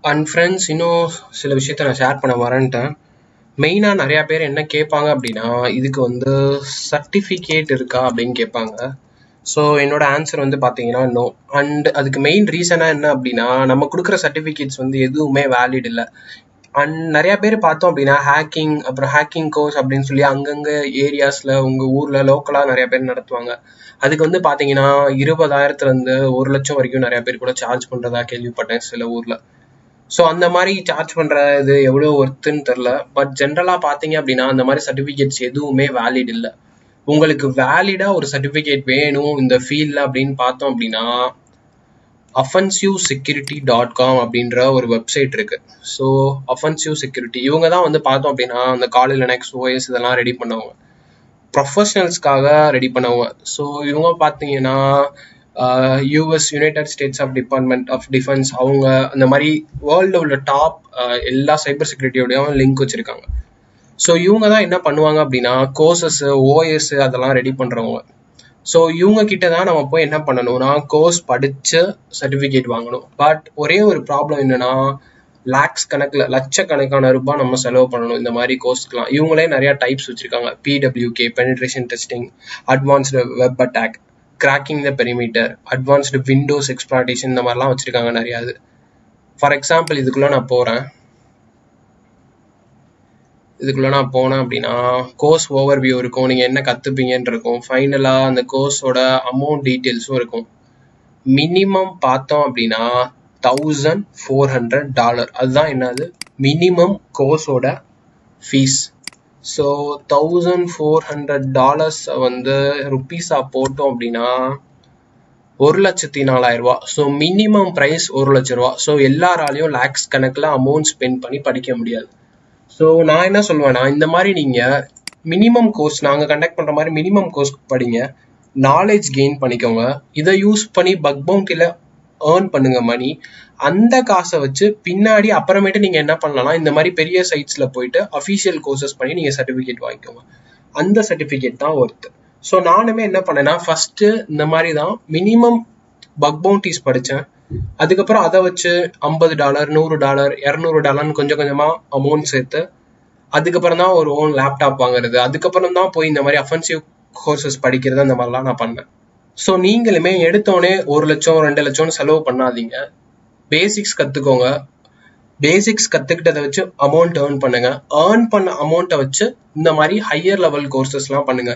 And friends, இன்னும் சில விஷயத்த நான் ஷேர் பண்ண வரேன்ட்டேன். மெயினாக நிறையா பேர் என்ன கேட்பாங்க அப்படின்னா, இதுக்கு வந்து சர்டிஃபிகேட் இருக்கா அப்படின்னு கேட்பாங்க. ஸோ என்னோட ஆன்சர் வந்து பார்த்தீங்கன்னா நோ. அண்ட் அதுக்கு மெயின் ரீசனாக என்ன அப்படின்னா, நம்ம கொடுக்குற சர்டிஃபிகேட்ஸ் வந்து எதுவுமே வேலிட் இல்லை. அண்ட் நிறையா பேர் பார்த்தோம் அப்படின்னா ஹேக்கிங், அப்புறம் ஹேக்கிங் கோர்ஸ் அப்படின்னு சொல்லி அங்கங்கே ஏரியாஸில் உங்கள் ஊரில் லோக்கலாக நிறையா பேர் நடத்துவாங்க. அதுக்கு வந்து பார்த்தீங்கன்னா 20,000 1 லட்சம் வரைக்கும் நிறையா பேர் கூட சார்ஜ் பண்ணுறதா கேள்விப்பட்டேன் சில ஊரில். ஸோ அந்த மாதிரி சார்ஜ் பண்ணுற இது எவ்வளோ ஒர்த்துன்னு தெரில. பட் ஜென்ரலாக பார்த்தீங்க அப்படின்னா அந்த மாதிரி சர்டிஃபிகேட்ஸ் எதுவுமே வேலிட் இல்லை. உங்களுக்கு வேலிடாக ஒரு சர்டிஃபிகேட் வேணும் இந்த ஃபீல்டில் அப்படின்னு பார்த்தோம் அப்படின்னா offensivesecurity.com அப்படின்ற ஒரு வெப்சைட் இருக்கு. ஸோ offensive security இவங்க தான் வந்து பார்த்தோம் அப்படின்னா அந்த கால் லினக்ஸ் ஓஎஸ் இதெல்லாம் ரெடி பண்ணவங்க, ப்ரொஃபஷனல்ஸ்க்காக ரெடி பண்ணவங்க. ஸோ இவங்க பார்த்தீங்கன்னா US United States of department of defence, அவங்க அந்த மாதிரி வேர்ல்டில் உள்ள டாப் எல்லா சைபர் செக்யூரிட்டியோடையும் லிங்க் வச்சுருக்காங்க. ஸோ இவங்க தான் என்ன பண்ணுவாங்க அப்படின்னா கோர்சஸ், ஓஎஸ் அதெல்லாம் ரெடி பண்ணுறவங்க. ஸோ இவங்க கிட்ட தான் நம்ம போய் என்ன பண்ணணும்னா கோர்ஸ் படித்து சர்டிஃபிகேட் வாங்கணும். பட் ஒரே ஒரு ப்ராப்ளம் என்னன்னா, லேக்ஸ் கணக்கில் லட்சக்கணக்கான ரூபாய் நம்ம செலவு பண்ணணும் இந்த மாதிரி கோர்ஸ்க்குலாம். இவங்களே நிறையா டைப்ஸ் வச்சுருக்காங்க. PWK penetration testing, advanced web attack, cracking த பெரிமீட்டர், அட்வான்ஸ்டு விண்டோஸ் எக்ஸ்ப்ளாய்டேஷன், இந்த மாதிரிலாம் வச்சுருக்காங்க நிறையா. இது ஃபார் எக்ஸாம்பிள் இதுக்குள்ளே நான் போனேன் அப்படின்னா கோர்ஸ் ஓவர்வியூ இருக்கும், நீங்கள் என்ன கற்றுப்பீங்கன்னு இருக்கும். ஃபைனலாக அந்த கோர்ஸோட அமௌண்ட் டீட்டெயில்ஸும் இருக்கும். மினிமம் பார்த்தோம் அப்படின்னா $1,400. அதுதான் என்னது மினிமம் கோர்ஸோட ஃபீஸ். ஸோ $1,400 வந்து ருப்பீஸாக போட்டோம் அப்படின்னா 1,04,000. ஸோ மினிமம் ப்ரைஸ் 1,00,000 ரூபா. ஸோ எல்லாராலையும் லேக்ஸ் கணக்கில் அமௌண்ட் ஸ்பெண்ட் பண்ணி படிக்க முடியாது. ஸோ நான் என்ன சொல்லுவேன்னா, இந்த மாதிரி நீங்கள் மினிமம் கோர்ஸ் நாங்கள் கண்டக்ட் பண்ணுற மாதிரி மினிமம் கோர்ஸ் படிங்க, நாலேஜ் கெயின் பண்ணிக்கோங்க. இதை யூஸ் பண்ணி பக் பவுண்டியில் ஏர்ன் பண்ணுங்க மணி. அந்த காசை வச்சு பின்னாடி அப்புறமேட்டு நீங்கள் என்ன பண்ணலாம், இந்த மாதிரி பெரிய சைட்ஸில் போயிட்டு அஃபீஷியல் கோர்சஸ் பண்ணி நீங்கள் சர்டிஃபிகேட் வாங்கிக்கோங்க. அந்த சர்டிஃபிகேட் தான் ஒர்த்து. ஸோ நானுமே என்ன பண்ணேன்னா ஃபஸ்ட்டு இந்த மாதிரி தான் மினிமம் பக் பவுண்டிஸ் படித்தேன். அதுக்கப்புறம் அதை வச்சு $50, $100, $200 கொஞ்சம் கொஞ்சமாக அமௌண்ட் சேர்த்து அதுக்கப்புறம் தான் ஒரு ஓன் லேப்டாப் வாங்குறது. அதுக்கப்புறம் தான் போய் இந்த மாதிரி அஃபென்சிவ் கோர்சஸ் படிக்கிறது, அந்த மாதிரிலாம் நான் பண்ணேன். ஸோ நீங்களுமே எடுத்தோடனே 1 லட்சம் 2 லட்சம்னு செலவு பண்ணாதீங்க. பேசிக்ஸ் கற்றுக்கோங்க. பேசிக்ஸ் கற்றுக்கிட்டதை வச்சு அமௌண்ட் ஏர்ன் பண்ணுங்க. ஏர்ன் பண்ண அமௌண்ட்டை வச்சு இந்த மாதிரி ஹையர் லெவல் கோர்சஸ்லாம் பண்ணுங்க.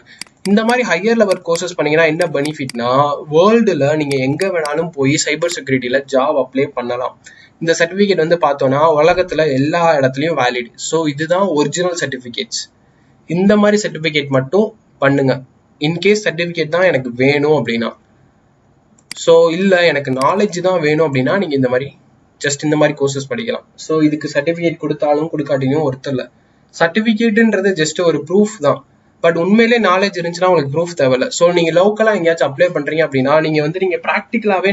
இந்த மாதிரி ஹையர் லெவல் கோர்சஸ் பண்ணீங்கன்னா என்ன பெனிஃபிட்னா, வேர்ல்டில் நீங்கள் எங்கே வேணாலும் போய் சைபர் செக்யூரிட்டியில் ஜாப் அப்ளை பண்ணலாம். இந்த சர்டிஃபிகேட் வந்து பார்த்தோன்னா உலகத்தில் எல்லா இடத்துலையும் வேலிட். ஸோ இதுதான் ஒரிஜினல் சர்டிஃபிகேட்ஸ். இந்த மாதிரி சர்டிஃபிகேட் மட்டும் பண்ணுங்க. இன்கேஸ் சர்டிஃபிகேட் தான் எனக்கு வேணும் அப்படின்னா. ஸோ இல்லை எனக்கு நாலேஜ் தான் வேணும் அப்படின்னா நீங்கள் இந்த மாதிரி ஜஸ்ட் இந்த மாதிரி கோர்சஸ் படிக்கலாம். ஸோ இதுக்கு சர்டிஃபிகேட் கொடுத்தாலும் கொடுக்காட்டியும் ஒருத்தர் இல்லை. சர்டிஃபிகேட்டுன்றது ஜஸ்ட் ஒரு ப்ரூஃப் தான். பட் உண்மையிலே நாலேஜ் இருந்துச்சுன்னா உங்களுக்கு ப்ரூஃப் தேவையில்லை. ஸோ நீங்கள் லோக்கலாக எங்கேயாச்சும் அப்ளை பண்ணுறீங்க அப்படின்னா நீங்கள் ப்ராக்டிக்கலாகவே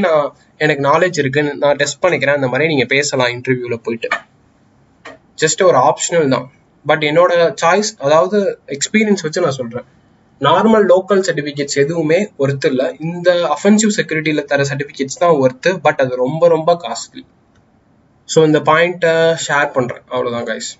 எனக்கு நாலேஜ் இருக்குன்னு நான் டெஸ்ட் பண்ணிக்கிறேன், அந்த மாதிரி நீங்கள் பேசலாம் இன்டர்வியூவில் போயிட்டு. ஜஸ்ட் ஒரு ஆப்ஷனல் தான். பட் என்னோட சாய்ஸ், அதாவது எக்ஸ்பீரியன்ஸ் வச்சு நான் சொல்கிறேன், நார்மல் லோக்கல் சர்டிஃபிகேட்ஸ் எதுவுமே ஒர்த்து இல்லை. இந்த அஃபென்சிவ் செக்யூரிட்டியில் தர சர்டிஃபிகேட்ஸ் தான் ஒர்த்து. பட் அது ரொம்ப ரொம்ப காஸ்ட்லி. ஸோ இந்த பாயிண்ட்டை ஷேர் பண்ணுறேன், அவ்வளோதான் கைஸ்.